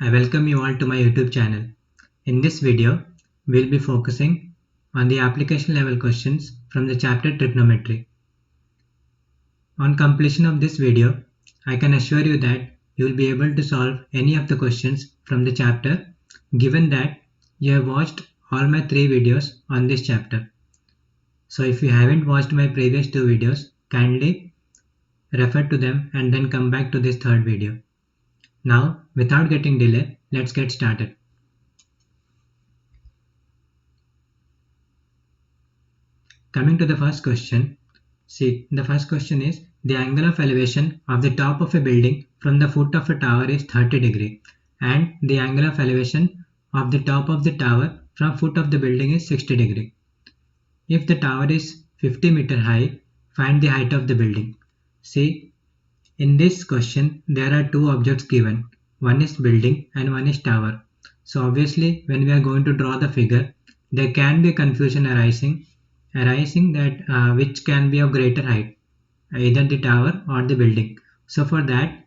I welcome you all to my YouTube channel. In this video, we'll be focusing on the application level questions from the chapter Trigonometry. On completion of this video, I can assure you that you will be able to solve any of the questions from the chapter given that you have watched all my 3 videos on this chapter. So if you haven't watched my previous 2 videos, kindly refer to them and then come back to this third video. Now, without getting delay, let's get started. Coming to the first question, see, the first question is the angle of elevation of the top of a building from the foot of a tower is 30 degree and the angle of elevation of the top of the tower from foot of the building is 60 degree. If the tower is 50 meter high, find the height of the building. See, in this question, there are two objects given. One is building and one is tower. So obviously, when we are going to draw the figure, there can be confusion arising that which can be of greater height, either the tower or the building. So for that,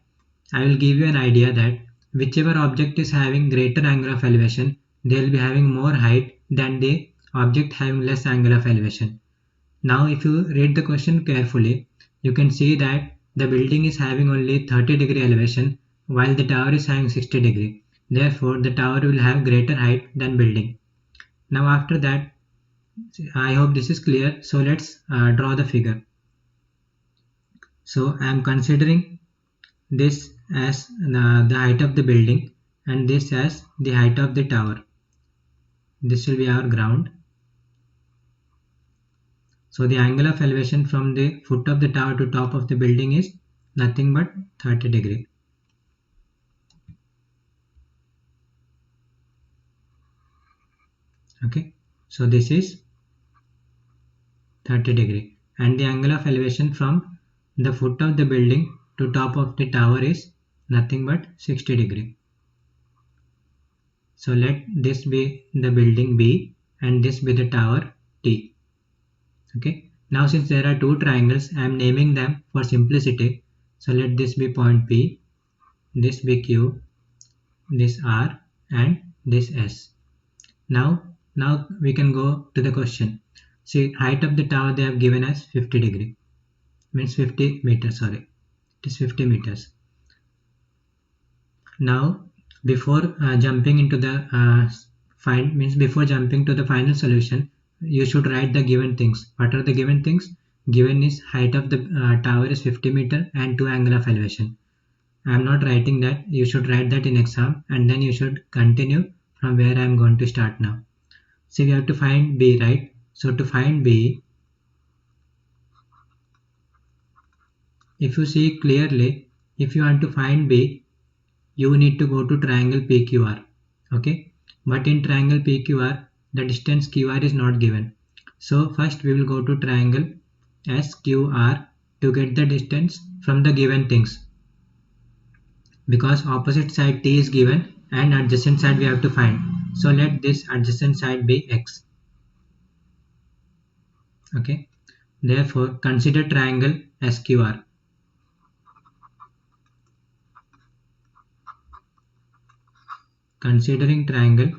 I will give you an idea that whichever object is having greater angle of elevation, they will be having more height than the object having less angle of elevation. Now if you read the question carefully, you can see that the building is having only 30 degree elevation while the tower is having 60 degree. Therefore, the tower will have greater height than building. Now after that, I hope this is clear. So let's draw the figure. So I am considering this as the height of the building and this as the height of the tower. This will be our ground. So the angle of elevation from the foot of the tower to top of the building is nothing but 30 degree. Okay, so this is 30 degree and the angle of elevation from the foot of the building to top of the tower is nothing but 60 degree. So let this be the building B and this be the tower T. Okay, now since there are two triangles, I am naming them for simplicity. So let this be point P, this be Q, this R and this S. Now we can go to the question. See, height of the tower they have given as 50 degree, means 50 meters, sorry, it is 50 meters. Now before jumping into the before jumping to the final solution, you should write the given things. What are the given things? Given is height of the tower is 50 meter and 2 angle of elevation. I am not writing that. You should write that in exam and then you should continue from where I am going to start now. See, we have to find B, right? So to find B, if you see clearly, if you want to find B, you need to go to triangle PQR. Okay, but in triangle PQR, the distance QR is not given. So first we will go to triangle SQR to get the distance from the given things. Because opposite side T is given and adjacent side we have to find. So let this adjacent side be X. Okay. Therefore, consider triangle SQR. Considering triangle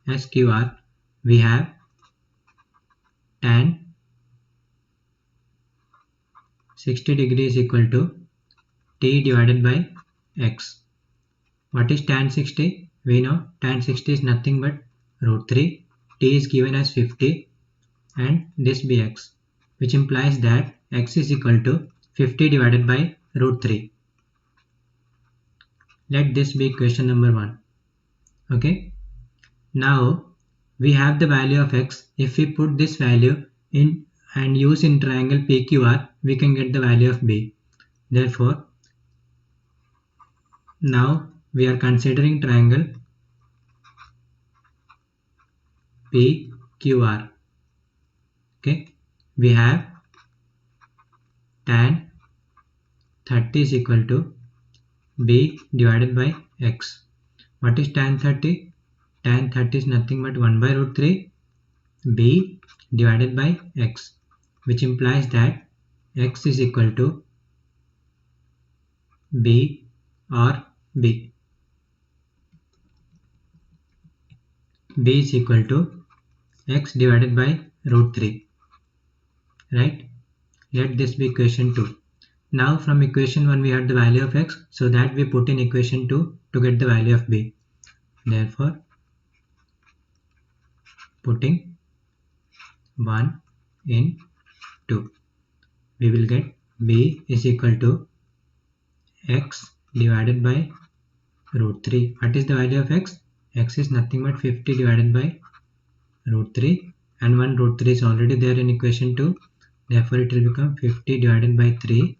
SQR, we have tan 60 degrees equal to T divided by X. What is tan 60? We know tan 60 is nothing but root 3. T is given as 50 and this be X, which implies that X is equal to 50 divided by root 3. Let this be question number 1. Okay. Now we have the value of X. If we put this value in and use in triangle PQR, we can get the value of B. Therefore, now we are considering triangle PQR. Okay, we have tan 30 is equal to B divided by X. What is tan 30? Tan 30 is nothing but 1 by root 3 B divided by X, which implies that X is equal to B or B. b is equal to x divided by root 3, right? Let this be equation 2. Now from equation 1 we have the value of x, so that we put in equation 2 to get the value of b. Therefore, putting 1 in 2, we will get b is equal to x divided by root 3. What is the value of x? X is nothing but 50 divided by root 3, and 1 root 3 is already there in equation 2. Therefore, it will become 50 divided by 3.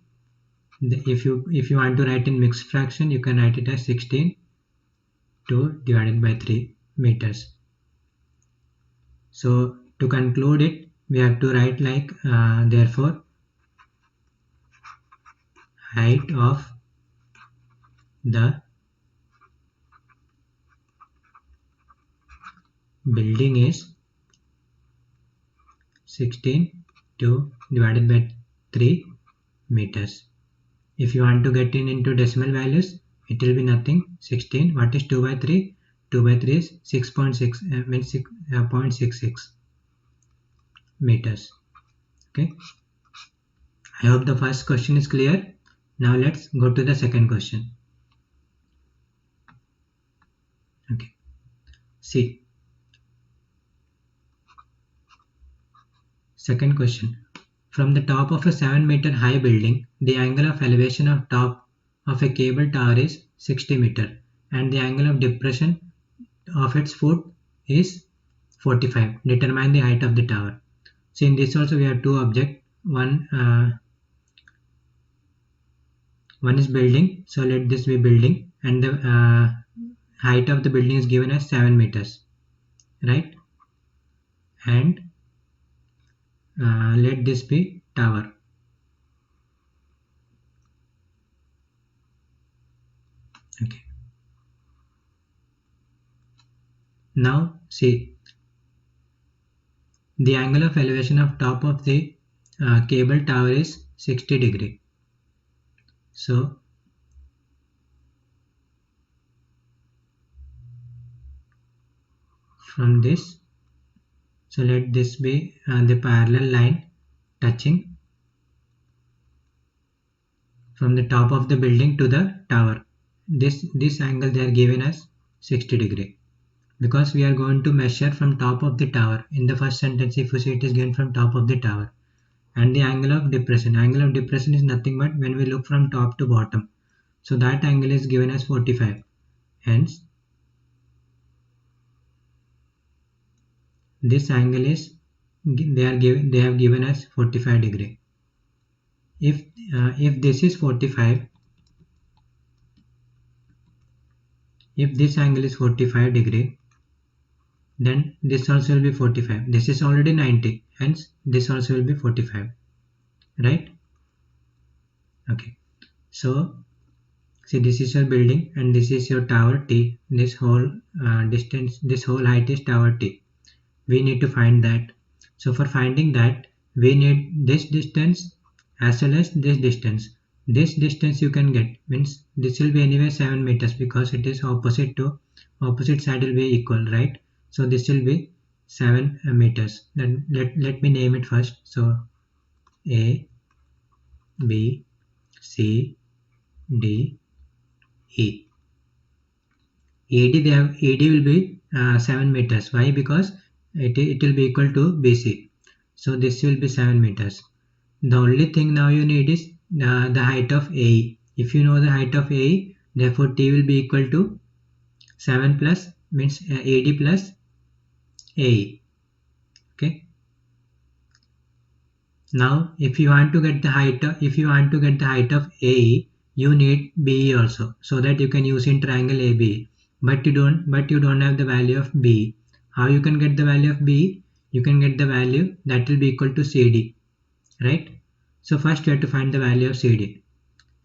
If you want to write in mixed fraction, you can write it as 16 divided by 3 meters. So to conclude it, we have to write like therefore height of the building is 16 divided by 3 meters. If you want to get into decimal values, it will be nothing. 16. What is 2 by 3? 2 by 3 is 6.6 means 0.66 meters. Okay. I hope the first question is clear. Now let's go to the second question. Okay. See. Second question. From the top of a 7-meter high building, the angle of elevation of top of a cable tower is 60 meter and the angle of depression of its foot is 45. Determine the height of the tower. So in this also we have two objects. One is building. So let this be building, and the height of the building is given as 7 meters, right? And let this be tower. Okay. Now see, the angle of elevation of top of the cable tower is 60 degree. So from this, so let this be the parallel line touching from the top of the building to the tower. This angle they are given as 60 degree. Because we are going to measure from top of the tower. In the first sentence, if you see, it is given from top of the tower. And the angle of depression is nothing but when we look from top to bottom. So that angle is given as 45. Hence, this angle is they have given as 45 degree. If this is 45, if this angle is 45 degree, then this also will be 45. This is already 90, hence this also will be 45, right? Okay, so see, this is your building and this is your tower T. This whole distance, this whole height is tower T. We need to find that. So for finding that, we need this distance as well as this distance. This distance you can get, means this will be anyway 7 meters because it is opposite side will be equal, right? So this will be 7 meters. Then let me name it first. So A, B, C, D, E. ED will be 7 meters. Why? Because it will be equal to BC. So this will be 7 meters. The only thing now you need is the height of AE. If you know the height of AE, therefore T will be equal to 7 plus means AD plus AE. Okay. Now if you want to get the height of AE, you need BE also, so that you can use in triangle ABE. But you don't have the value of BE. How you can get the value of BE? You can get the value that will be equal to CD, right? So first you have to find the value of CD.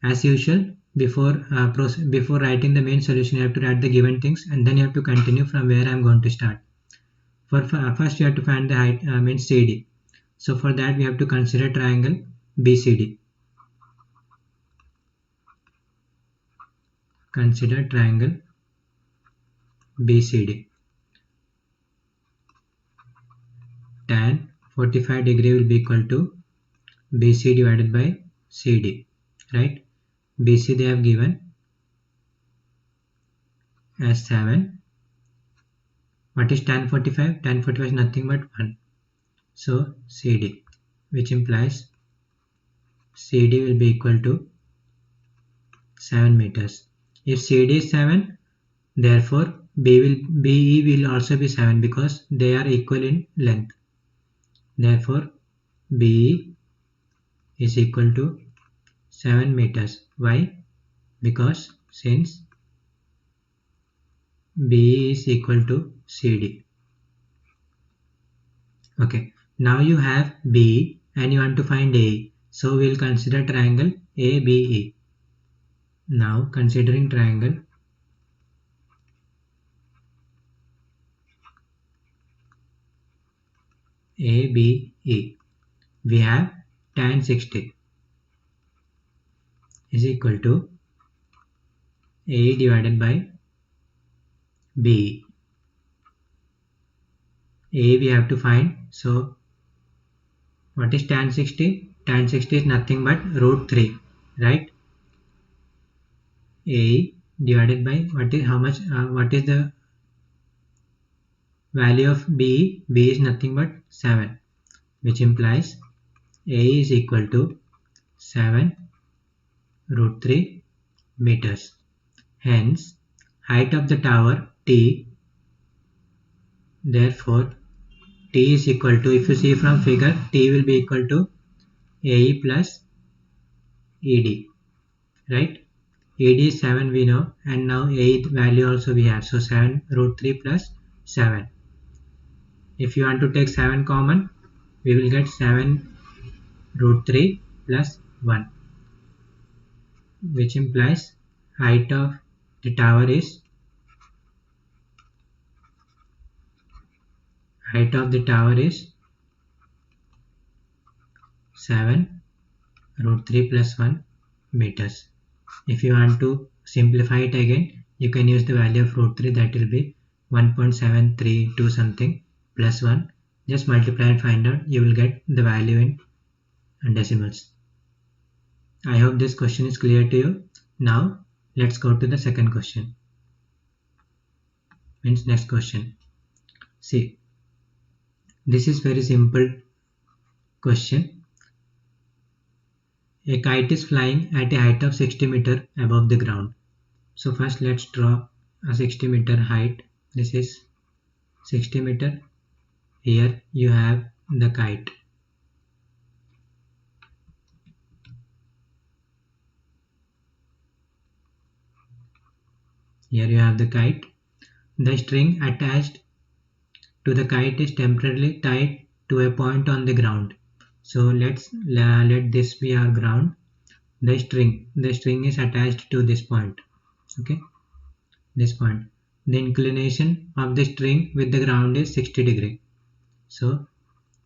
As usual, before writing the main solution, you have to write the given things and then you have to continue from where I am going to start. First you have to find the height means CD. So for that we have to consider triangle BCD. Consider triangle BCD. tan 45 degree will be equal to BC divided by CD, right? BC they have given as 7. What is tan 45? Tan 45 is nothing but 1. So CD, which implies CD will be equal to 7 meters. If CD is 7, therefore BE will also be 7 because they are equal in length. Therefore BE is equal to 7 meters. Why? Because since BE is equal to CD. Okay, now you have BE and you want to find AE. So we will consider triangle ABE. Now considering triangle ABE, we have tan 60 is equal to AE divided by BE. AE we have to find. So what is tan 60? Tan 60 is nothing but root 3, right? AE divided by what is the value of BE? BE is nothing but 7, which implies AE is equal to 7 root 3 meters. Hence, height of the tower T, therefore T is equal to, if you see from figure, T will be equal to AE plus ED, right? ED is 7 we know, and now AE value also we have, so 7 root 3 plus 7. If you want to take 7 common, we will get 7 root 3 plus 1, which implies height of the tower is 7 root 3 plus 1 meters. If you want to simplify it again, you can use the value of root 3, that will be 1.732 something plus 1. Just multiply and find out, you will get the value in decimals. I hope this question is clear to you. Now let's go to the second question. Means next question. See, this is very simple question. A kite is flying at a height of 60 meter above the ground. So first let's draw a 60 meter height. This is 60 meter. Here you have the kite. Here you have the kite. The string attached to the kite is temporarily tied to a point on the ground. So let this be our ground. The string is attached to this point. Okay, this point. The inclination of the string with the ground is 60 degree. So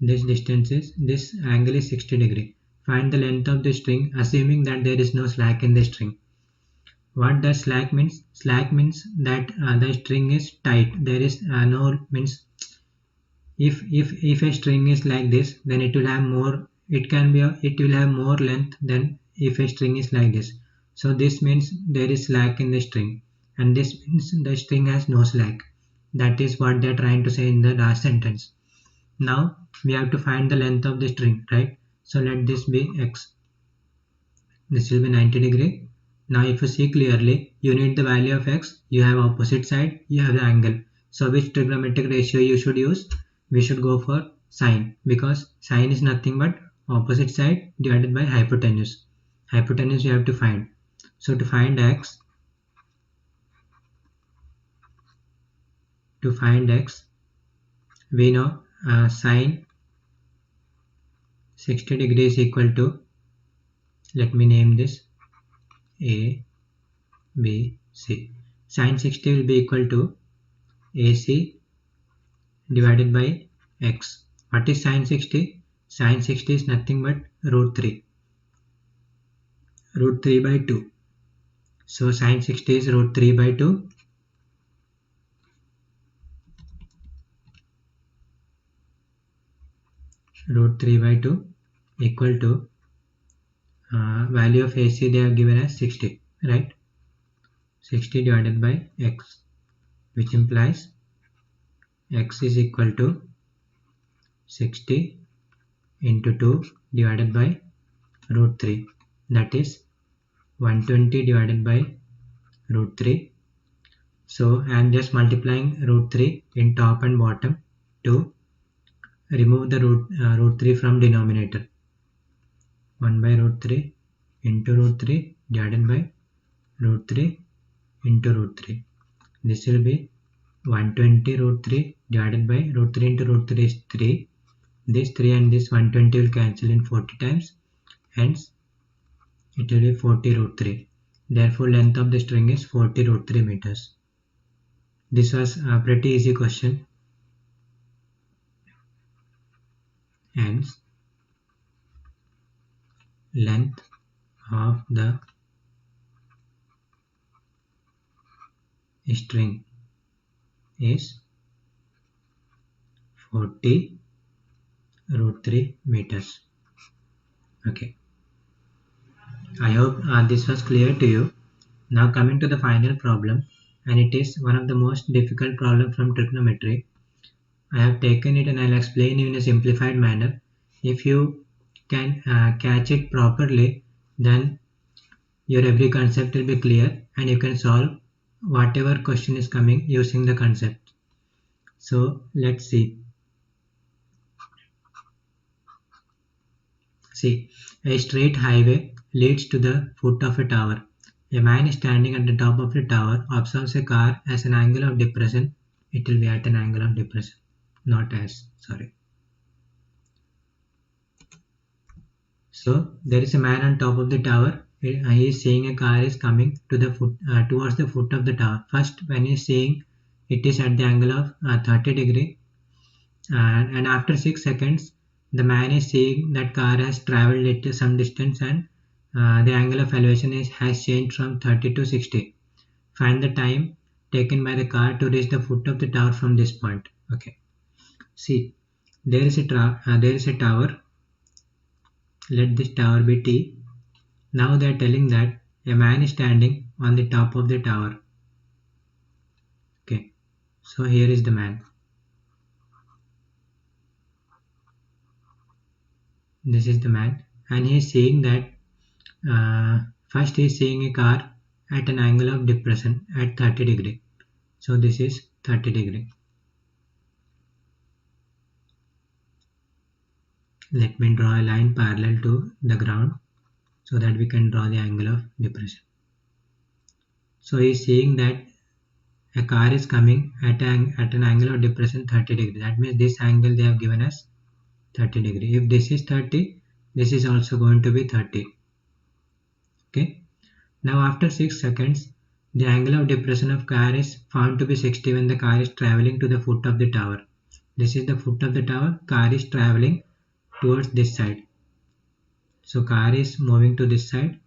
this angle is 60 degree. Find the length of the string assuming that there is no slack in the string. What does slack means? Slack means that the string is tight. There is no means if a string is like this, then it will have more. It will have more length than if a string is like this. So this means there is slack in the string, and this means the string has no slack. That is what they are trying to say in the last sentence. Now we have to find the length of the string, right? So let this be x. This will be 90 degree. Now if you see clearly, you need the value of x. You have opposite side, you have the angle. So which trigonometric ratio you should use? We should go for sine, because sine is nothing but opposite side divided by hypotenuse. Hypotenuse you have to find. So to find x, we know sine 60 degrees is equal to, let me name this A, B, C. Sine 60 will be equal to AC divided by x. What is sine 60? Sine 60 is nothing but root 3. Root 3 by 2. So sine 60 is root 3 by 2. root 3 by 2 equal to value of AC they have given as 60, right? 60 divided by x, which implies x is equal to 60 into 2 divided by root 3, that is 120 divided by root 3. So I am just multiplying root 3 in top and bottom to remove the root 3 from denominator. 1 by root 3 into root 3 divided by root 3 into root 3. This will be 120 root 3 divided by root 3 into root 3 is 3. This 3 and this 120 will cancel in 40 times. Hence, it will be 40 root 3. Therefore, length of the string is 40 root 3 meters. This was a pretty easy question. Hence, length of the string is 40 root 3 meters. Okay. I hope this was clear to you. Now coming to the final problem, and it is one of the most difficult problems from trigonometry. I have taken it and I'll explain you in a simplified manner. If you can catch it properly, then your every concept will be clear and you can solve whatever question is coming using the concept. So let's see. See, a straight highway leads to the foot of a tower. A man is standing at the top of the tower, observes a car as an angle of depression. It will be at an angle of depression, not as, sorry. So there is a man on top of the tower. He is seeing a car is coming to the foot towards the foot of the tower. First, when he is seeing, it is at the angle of 30 degree, and after 6 seconds, the man is seeing that car has traveled it some distance and the angle of elevation has changed from 30 to 60. Find the time taken by the car to reach the foot of the tower from this point. Okay. See, there is a tower. Let this tower be T. Now they are telling that a man is standing on the top of the tower. Okay. So here is the man. This is the man, and he is seeing that first he is seeing a car at an angle of depression at 30 degree. So this is 30 degree. Let me draw a line parallel to the ground so that we can draw the angle of depression. So he is seeing that a car is coming at an angle of depression 30 degree. That means this angle they have given as 30 degree. If this is 30, this is also going to be 30. Okay. Now after 6 seconds, the angle of depression of car is found to be 60 when the car is traveling to the foot of the tower. This is the foot of the tower. Car is traveling towards this side. So car is moving to this side.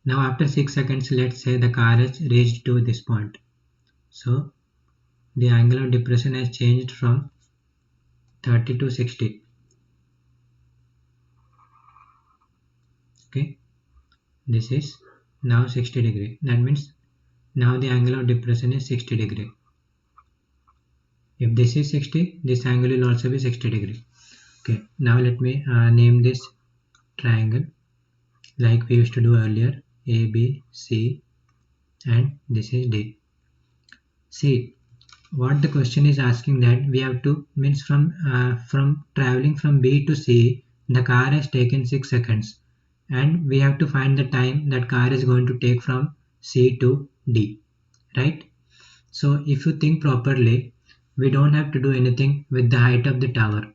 Now after 6 seconds, let's say the car has reached to this point. So the angle of depression has changed from 30 to 60. Okay, this is now 60 degree. That means now the angle of depression is 60 degree. If this is 60, this angle will also be 60 degree. Okay, now let me name this triangle like we used to do earlier. A, B, C, and this is D. See, what the question is asking that we have to means from traveling from B to C, the car has taken 6 seconds, and we have to find the time that car is going to take from C to D, right? So if you think properly, we don't have to do anything with the height of the tower.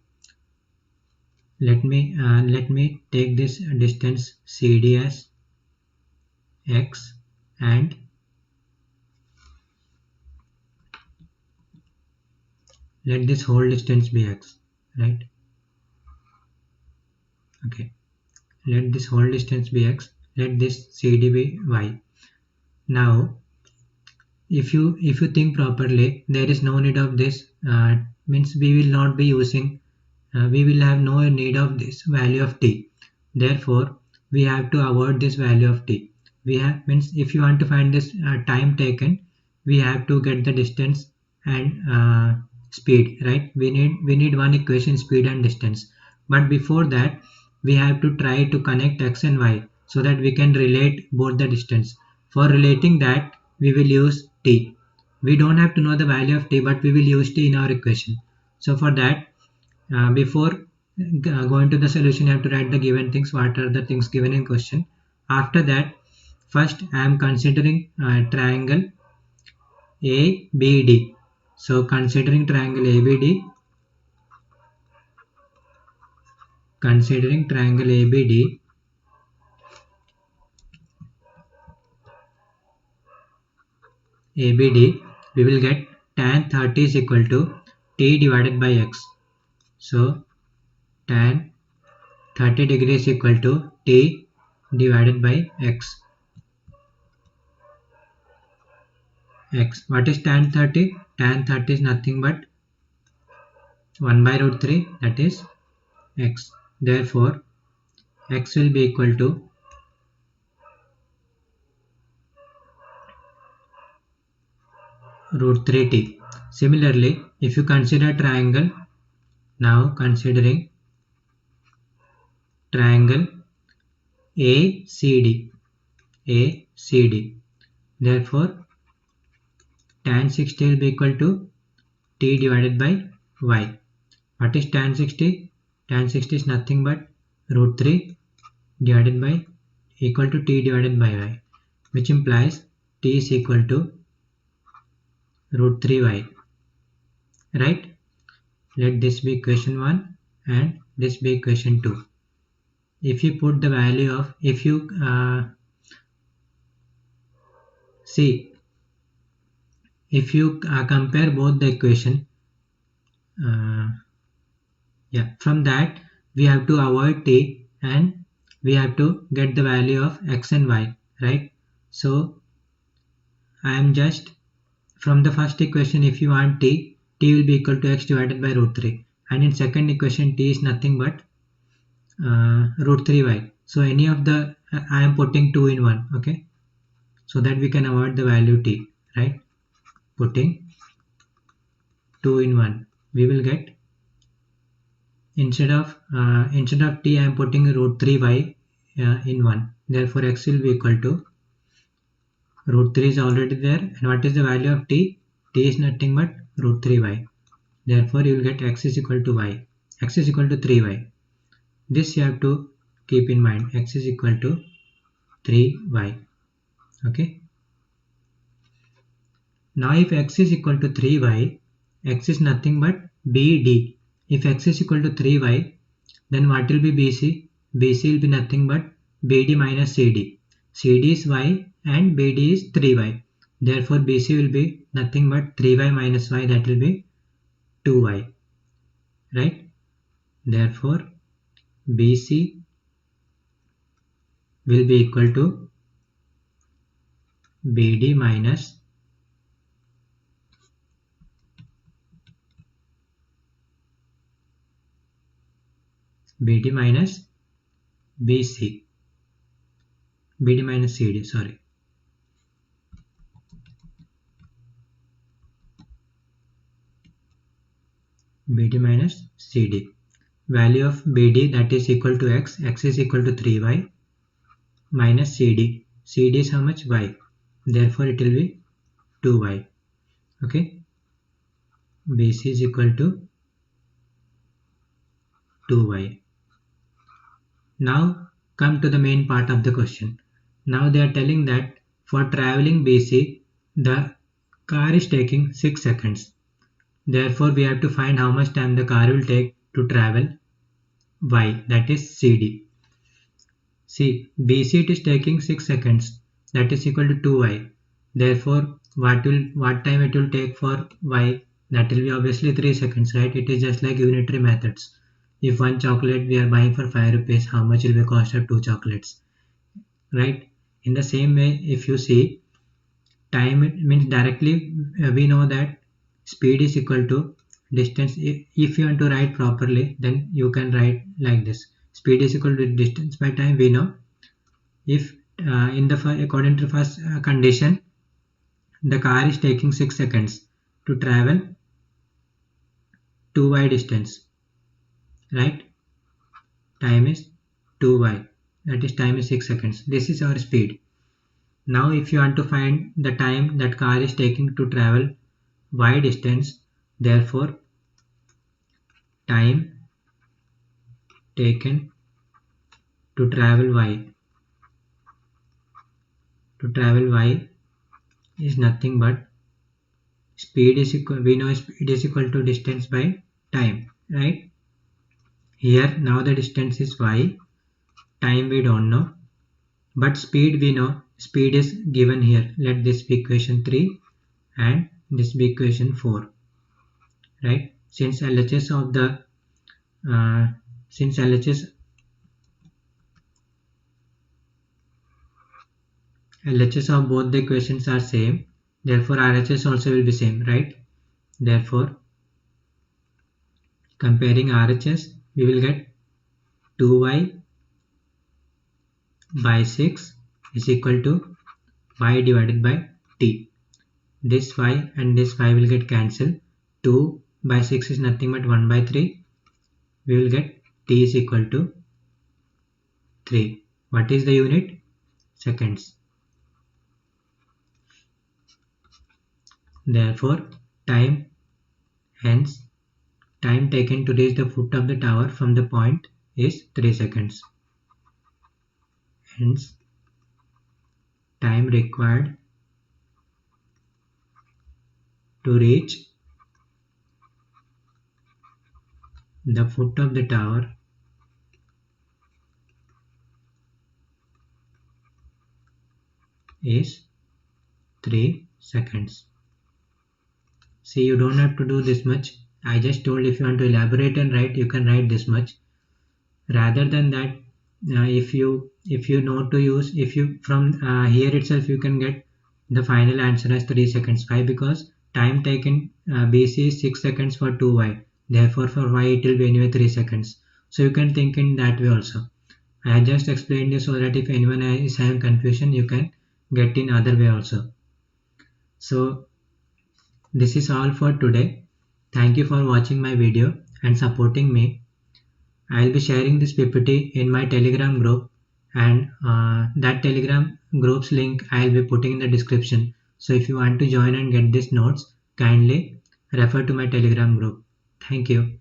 Let me take this distance CD as X and let this whole distance be X, right? Okay, let this whole distance be X, let this CD be Y. Now if you think properly, there is no need of this, means we will not be using we will have no need of this value of t. Therefore, we have to avoid this value of t. We have means if you want to find this time taken, we have to get the distance and speed, right? We need one equation, speed and distance. But before that, we have to try to connect x and y so that we can relate both the distance. For relating that, we will use t. We don't have to know the value of t, but we will use t in our equation. So for that, before going to the solution, you have to write the given things. What are the things given in question? After that, first I am considering triangle ABD. So considering triangle ABD, considering triangle ABD, ABD, we will get tan 30 is equal to t divided by x. So tan 30 degrees is equal to t divided by x. What is tan 30? Tan 30 is nothing but 1 by root 3, that is x. Therefore, x will be equal to root 3t. Similarly, if you consider triangle, now considering triangle ACD, ACD. Therefore, tan 60 will be equal to t divided by y. What is tan 60? Tan 60 is nothing but root 3 divided by equal to t divided by y, which implies t is equal to root 3y, right? Let this be equation 1 and this be equation 2. If you put the value of, if you see, if you compare both the equation, from that we have to avoid t and we have to get the value of x and y, right? So I am just from the first equation, if you want t will be equal to x divided by root 3, and in second equation t is nothing but root 3y. So any of the I am putting 2 in 1, okay, so that we can avoid the value t, right? Putting 2 in 1, we will get instead of t I am putting root 3y in 1. Therefore x will be equal to root 3 is already there, and what is the value of t? T is nothing but root 3y. Therefore you will get x is equal to y. X is equal to 3y. This you have to keep in mind. X is equal to 3y. Okay. Now if x is equal to 3y, x is nothing but BD. If x is equal to 3y, then what will be BC? BC will be nothing but BD minus CD. CD is y and BD is 3y. Therefore BC will be nothing but 3y minus y, that will be 2y. Right? Therefore BC will be equal to BD minus BD minus BC. BD minus CD, sorry. BD minus CD. Value of BD, that is equal to x. X is equal to 3y minus CD. CD is how much? Y. Therefore it will be 2y. Okay. BC is equal to 2y. Now come to the main part of the question. Now they are telling that for traveling BC, the car is taking 6 seconds. Therefore we have to find how much time the car will take to travel y, that is CD. See, BC it is taking 6 seconds, that is equal to 2y. Therefore what time it will take for y? That will be obviously 3 seconds, right? It is just like unitary methods. If one chocolate we are buying for 5 rupees, how much will be cost of 2 chocolates, right? In the same way, if you see, time, it means directly we know that speed is equal to distance. If you want to write properly, then you can write like this: speed is equal to distance by time. We know if according to the first condition, the car is taking 6 seconds to travel 2y distance, right? Time is 2y, that is time is 6 seconds. This is our speed. Now if you want to find the time that car is taking to travel y distance, therefore time taken to travel y is nothing but speed is equal, we know speed is equal to distance by time, right? Here now the distance is y, time we don't know, but speed we know. Speed is given here. Let this be equation 3 and this be equation 4, right? Since LHS of the since LHS of both the equations are same, therefore RHS also will be same, right? Therefore comparing RHS, we will get 2y by 6 is equal to y divided by t. This y and this y will get cancelled. 2 by 6 is nothing but 1 by 3. We will get t is equal to 3. What is the unit? Seconds. Therefore time taken to reach the foot of the tower from the point is 3 seconds. Hence time required to reach the foot of the tower is 3 seconds. See, you don't have to do this much. I just told if you want to elaborate and write, you can write this much. Rather than that, if you know to use, if you from here itself you can get the final answer as 3 seconds. Why? Because time taken BC is 6 seconds for 2y. Therefore for y it will be anyway 3 seconds. So you can think in that way also. I just explained this so that if anyone is having confusion, you can get in other way also. So this is all for today. Thank you for watching my video and supporting me. I will be sharing this PPT in my Telegram group, and that Telegram group's link I will be putting in the description. So if you want to join and get these notes, kindly refer to my Telegram group. Thank you.